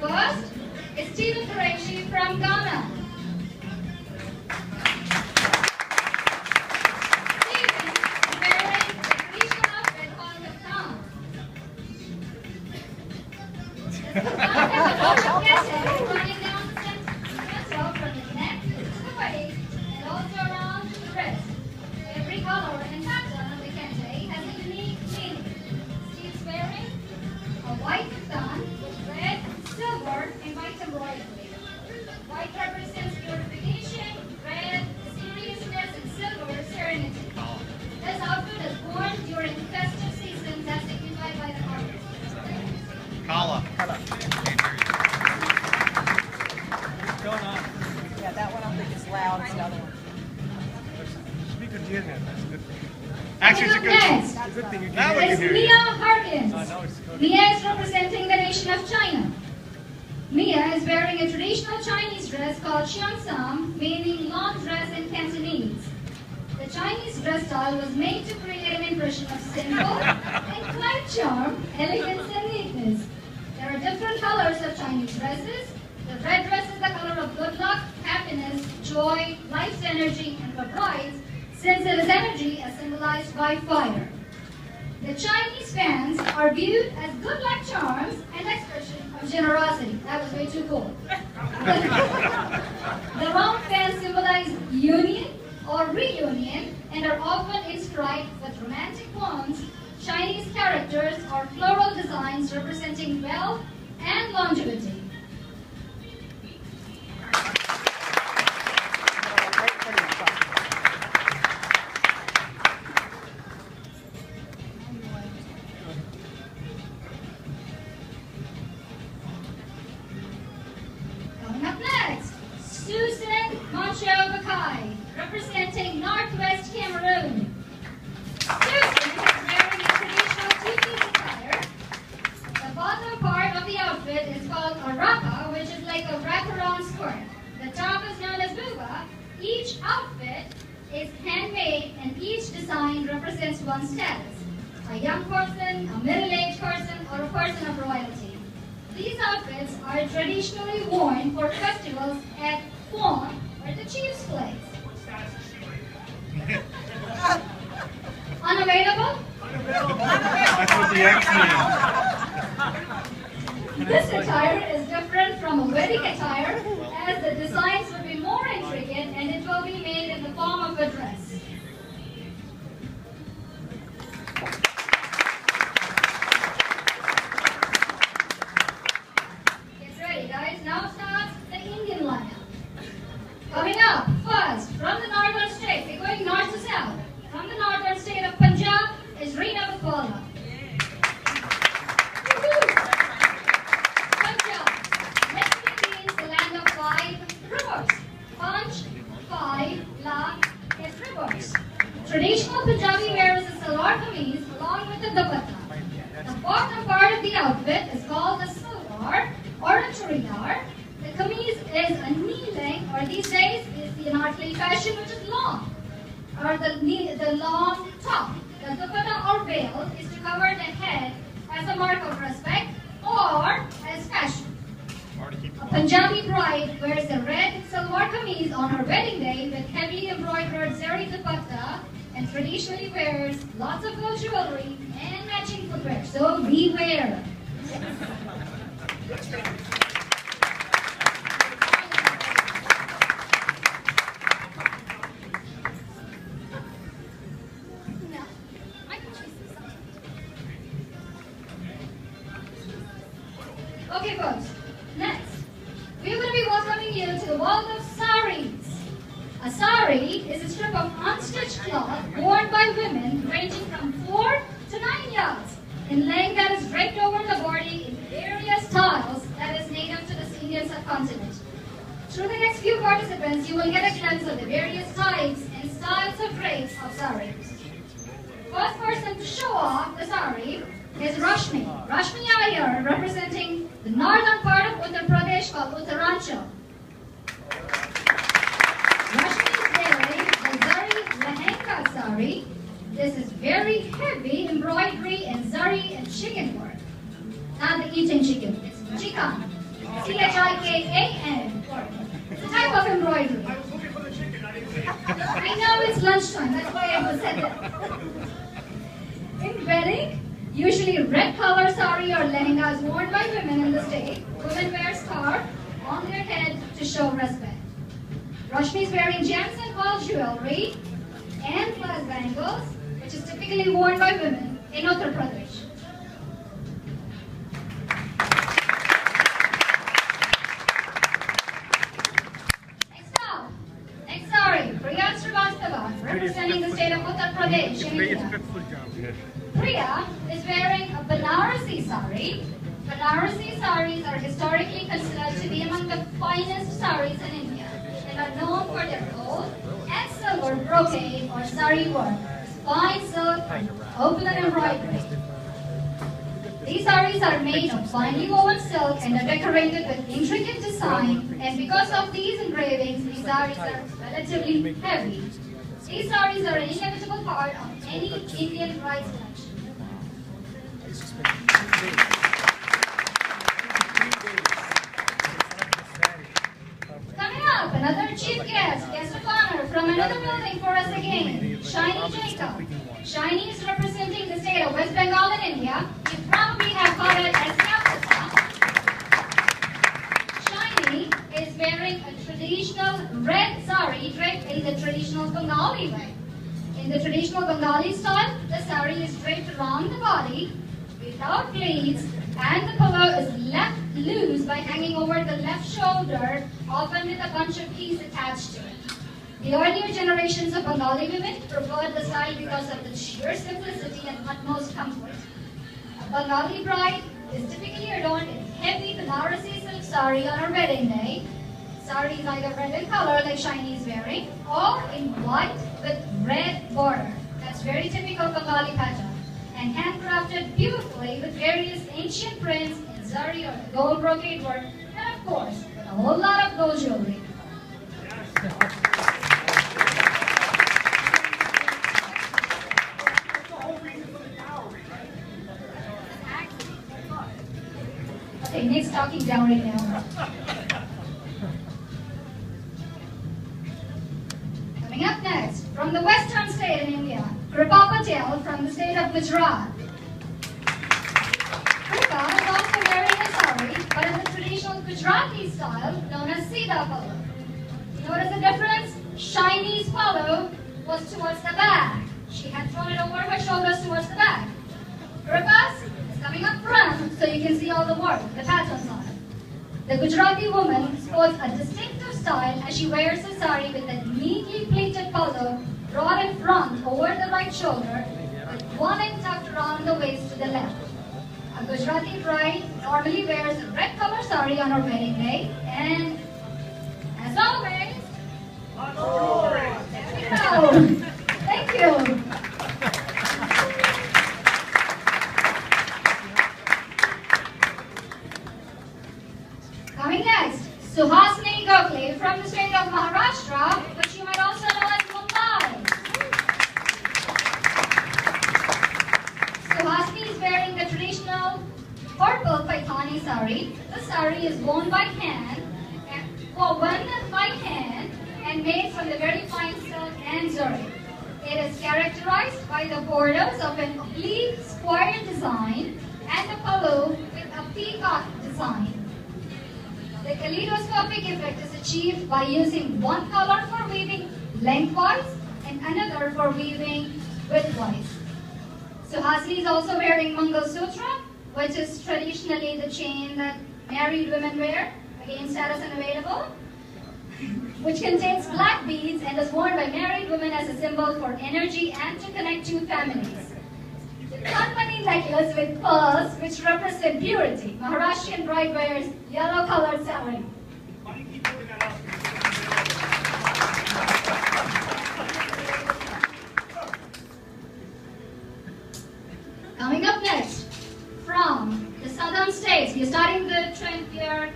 First is Stephen Qureshi from Ghana. Stephen is wearing the traditional outfit called kaftan. The kaftan has a lot of guesses running down the center from the neck to the waist and also around the wrist. Every color and pattern of the kente has a unique meaning. Steve's wearing a white kaftan with red, silver, and white embroidery. White represents purification, red, seriousness, and silver, serenity. This outfit is worn during festive seasons as signified by the harvest. Kala. What's going on? Yeah, that one I think is loud as the other one. Speaker did have that's a good thing. Actually, it's a good thing. Next It's a good thing you Now did. we can is hear Mia you. Harkins. I know it's good. Mia is representing the nation of China. Mia is wearing a traditional Chinese dress called xiangsam, meaning long dress in Cantonese. The Chinese dress style was made to create an impression of simple and quiet charm, elegance, and neatness. There are different colors of Chinese dresses. The red dress is the color of good luck, happiness, joy, life's energy, and for brides, since it is energy as symbolized by fire. The Chinese fans are viewed as good luck charms and expression of generosity. That was way too cool. The round fans symbolize union or reunion and are often inscribed with romantic poems, Chinese characters, or floral designs representing wealth and longevity. Coming up next, Susan Moncho Bakai, representing Northwest Cameroon. Susan is wearing a traditional two-piece attire. The bottom part of the outfit is called a raka, which is like a wraparound skirt. The top is known as buba. Each outfit is handmade and each design represents one's status. A young person, a middle-aged person, or a person of royalty. These outfits are traditionally worn for festivals at Quan, where the chiefs place. Unavailable? That's what the X means. This attire is different from a wedding attire, as the designs will be more intricate and it will be made in the form of a dress. Get ready, guys. Now starts the Indian lineup. Coming up, first, from the northern state, we're going north to south. From the northern state of Punjab is Reena Batwala. Punjab literally means the land of 5 rivers. Punch, 5, La is rivers. Traditional Punjabi wear is a salwar kameez along with the dupatta. The bottom part of the outfit is called the salwar or a churidar. The kameez is a knee length, or these days is the anarkali fashion, which is long, or the long top. The dupatta or veil is to cover the head as a mark of respect or as fashion. A Punjabi bride wears a red salwar kameez on her wedding day with heavily embroidered zari dupatta and traditionally wears lots of gold jewelry and matching footwear. So beware. Okay, folks. Next, we're going to be welcoming you to the world of saris. A sari is a strip of unstitched cloth worn by women ranging from 4 to 9 yards in length that is draped over the body in various styles that is native to the Indian subcontinent. Through the next few participants, you will get a glimpse of the various types and styles of drapes of saris. First person to show off the sari is Rashmi. Rashmi Iyer, representing the northern part of Uttar Pradesh called Uttaranchal. Rashmi is wearing the zari lehenga sari. This is very heavy embroidery and zari and chicken work. Not the eating chicken, it's chicken. Chikan. It's a type of embroidery. I know it's lunchtime, that's why I said that. In wedding, usually red color sari or lehenga is worn by women in the state. Women wear scarf on their head to show respect. Rashmi is wearing gems and gold jewelry and plus bangles, which is typically worn by women in Uttar Pradesh. Next sari, Priya Srivastava, representing the state of Uttar Pradesh in Very India. respectful job. Priya is wearing a Banarasi sari. Banarasi saris are historically considered to be among the finest saris in India and are known for their gold and silver brocade or sari work, fine silk, open embroidery. These saris are made of finely woven silk and are decorated with intricate design, and because of these engravings, these saris are relatively heavy. These saris are an inevitable part of any Indian bride's collection. Coming up, another chief guest of honor from another building for us again, Shiny Jacob. Shiny is representing the state of West Bengal in India. You probably have called it as Calcutta. Shiny is wearing a traditional red sari draped in the traditional Bengali way. In the traditional Bengali style, the sari is draped around the body without pleats, and the pillow is left loose by hanging over the left shoulder, often with a bunch of keys attached to it. The earlier generations of Bengali women preferred the style because of the sheer simplicity and utmost comfort. A Bengali bride is typically adorned in heavy Banarasi silk sari on her wedding day. Sari is either red in color like Shiny is wearing, or in white with red border. That's very typical Bengali pattern, and handcrafted beautifully with various ancient prints in zari or gold brocade work, and of course, with a whole lot of gold jewelry. Okay, Nick's talking down right now. Coming up next, from the western state in India, Kripa Patel from the state of Gujarat. Kripa is also wearing a sari, but in the traditional Gujarati style known as Sida palo. Notice the difference? Shiny's palo was towards the back. She had thrown it over her shoulders towards the back. Kripa's is coming up front so you can see all the work, the patterns on it. The Gujarati woman sports a distinctive style as she wears a sari with a neatly pleated palo brought in front over the right shoulder with one end tucked around the waist to the left. A Gujarati bride normally wears a red color sari on her wedding day, and as always, there we go. Thank you. Coming next, Suhasini Gokhale from the state of Maharashtra, which you might also know as Mumbai. Suhasini is wearing the traditional purple Paithani sari. The sari is worn by hand, woven by hand, and made from the very fine silk and zari. It is characterized by the borders of an oblique square design and the pallu with a peacock design. The kaleidoscopic effect is achieved by using one color for weaving lengthwise and another for weaving widthwise. Suhasini is also wearing Mangal Sutra, which is traditionally the chain that married women wear, again status unavailable, which contains black beads and is worn by married women as a symbol for energy and to connect two families. The Kanmani necklace with pearls, which represent purity. Maharashtrian bride wears yellow colored sari. Coming up next, from the southern states, we are starting the trend, we are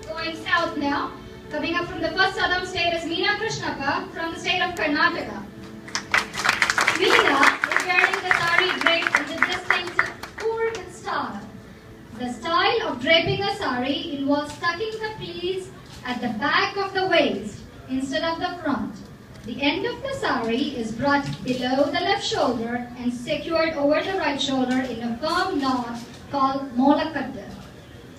going south now. Coming up from the first southern state is Meena Krishnappa from the state of Karnataka. Meena is wearing the sari draped in the distinctive Kurd style. The style of draping a sari involves tucking the pleats at the back of the waist instead of the front. The end of the sari is brought below the left shoulder and secured over the right shoulder in a firm knot called molakadda.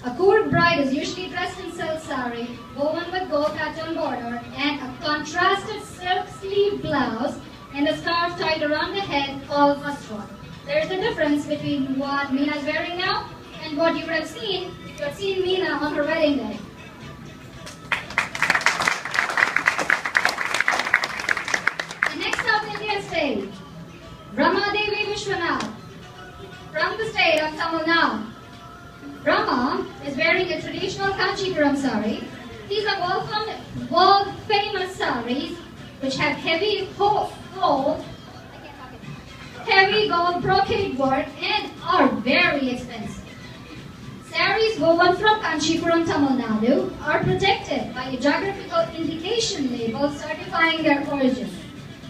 A Kurd bride is usually dressed in silk sari, woven with gold pattern border, and a contrasted silk sleeve blouse and a scarf tied around the head called astra. There is a difference between what Meena is wearing now and what you would have seen if you had seen Meena on her wedding day. The next South Indian state, Brahma Devi Vishwanath, from the state of Tamil Nadu. Brahma is wearing a traditional Kanchipuram sari. These are world famous saris which have heavy gold brocade work and are very expensive. Saris woven from Kanchipuram, Tamil Nadu are protected by a geographical indication label certifying their origin.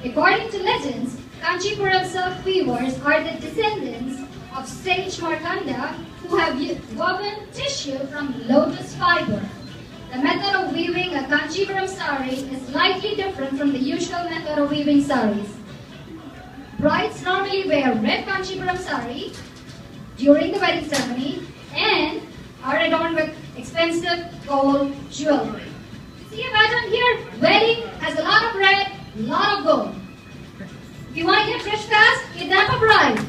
According to legends, Kanchipuram silk weavers are the descendants of sage Markanda who have woven tissue from lotus fiber. The method of weaving a Kanchipuram sari is slightly different from the usual method of weaving saris. Brides normally wear red Kanchipuram sari during the wedding ceremony and are adorned with expensive gold jewelry. See a pattern here? Wedding has a lot of red, a lot of gold. If you want to get rich fast, kidnap a bride.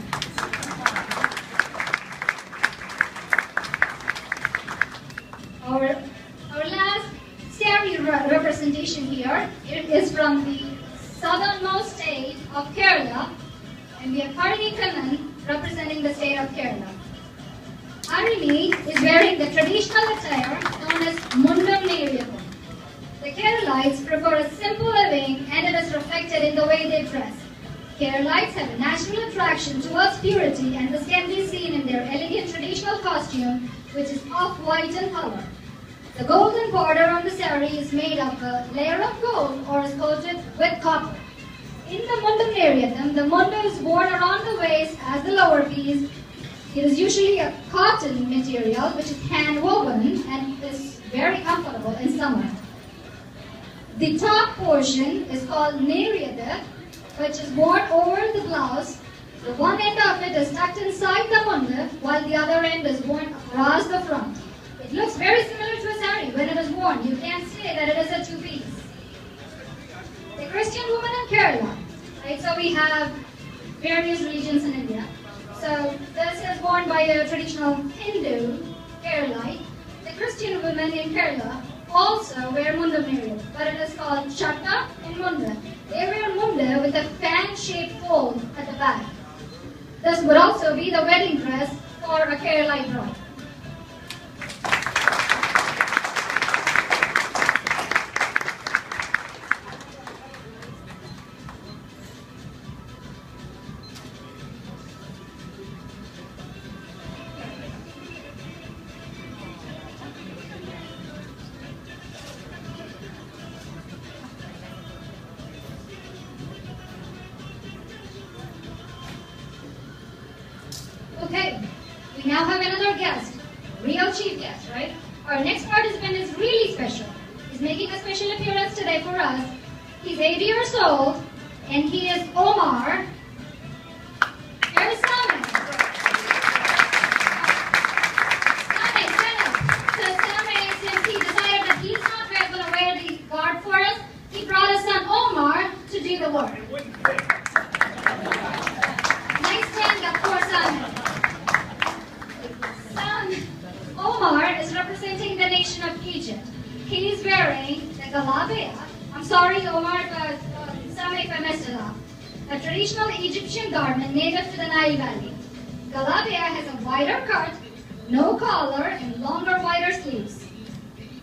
Our last sari representation here is from the southernmost state of Kerala, and we have Harini Kannan representing the state of Kerala. Harini is wearing the traditional attire known as Mundam Neriyapam. The Keralites prefer a simple living, and it is reflected in the way they dress. Keralites have a natural attraction towards purity, and this can be seen in their elegant traditional costume, which is off-white in color. The golden border on the sari is made of a layer of gold or is coated with copper. In the Mundam Neriyapam, the munda is worn around the waist as the lower piece. It is usually a cotton material which is hand-woven and is very comfortable in summer. The top portion is called Neriyada, which is worn over the blouse. The one end of it is tucked inside the munda, while the other end is worn across the front. It looks very similar to a sari when it is worn. You can't say that it is a two-piece. The Christian woman in Kerala, right? So we have various religions in India. So this is worn by a traditional Hindu Keralite. The Christian women in Kerala also wear mundam area, but it is called chatta and munda. They wear munda with a fan-shaped fold at the back. This would also be the wedding dress for a Keralite bride. Okay, we now have another guest, real chief guest, right? Our next participant is really special. He's making a special appearance today for us. He's 80 years old, and he is Omar. Here's Sameh. Sameh, stand up. So Sameh, since he decided that he's not going to wear the guard for us, he brought his son Omar to do the work. Nice stand up for Sameh. Omar is representing the nation of Egypt. He is wearing the galabia. I'm sorry, Omar, Sameh, if I messed it up. A traditional Egyptian garment native to the Nile Valley. Galabia has a wider cut, no collar, and longer, wider sleeves.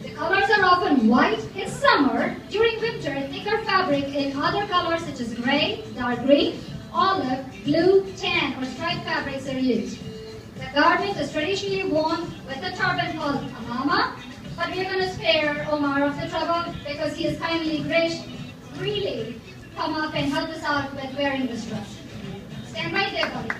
The colors are often white in summer. During winter, thicker fabric in other colors such as gray, dark green, olive, blue, tan, or striped fabrics are used. The garment is traditionally worn with a turban called amama, but we're going to spare Omar of the trouble because he has kindly really come up and help us out with wearing this dress. Stand right there, buddy.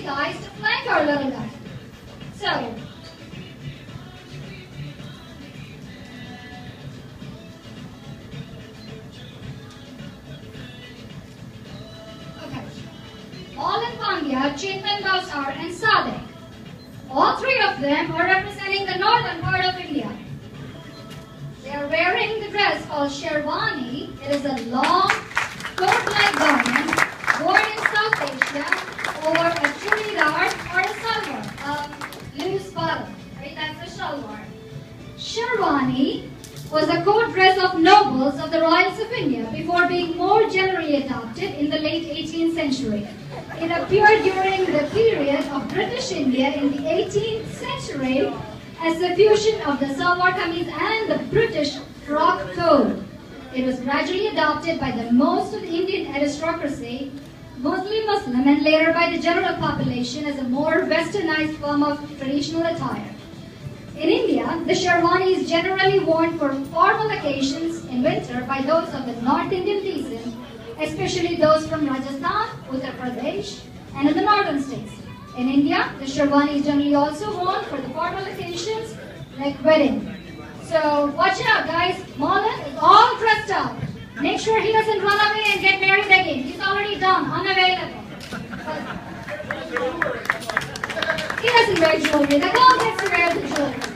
guys to flank our little guy. So, okay. Malan Pandya, Chetan Gausar and Sadek. All three of them are representing the northern part of India. They are wearing the dress called Sherwani. It is a long, coat-like garment worn in South Asia over a churidar or a salwar, loose bottom. Right? That's a shalwar. Sherwani was a coat dress of nobles of the royals of India before being more generally adopted in the late 18th century. It appeared during the period of British India in the 18th century as the fusion of the salwar kameez and the British frock coat. It was gradually adopted by the most of the Indian aristocracy, mostly Muslim, and later by the general population as a more westernized form of traditional attire. In India, the sherwani is generally worn for formal occasions in winter by those of the North Indian descent, especially those from Rajasthan, Uttar Pradesh, and in the northern states. In India, the sherwani is generally also worn for the formal occasions like wedding. So watch out, guys. Malan is all dressed up. Make sure he doesn't run away and get married again. He's already done, unavailable. He doesn't wear jewelry. The girl gets to wear the jewelry.